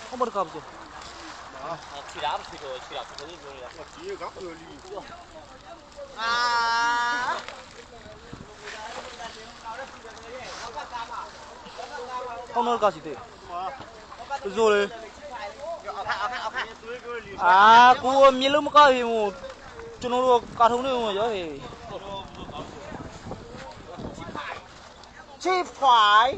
không bật cặp rồi chỉ đá thì rồi chỉ đá thì rồi là chỉ góc rồi đi không bật cặp gì thế rồi cô miếng lúa mà có thì một cho nó cá thông nữa mà giờ thì chi phải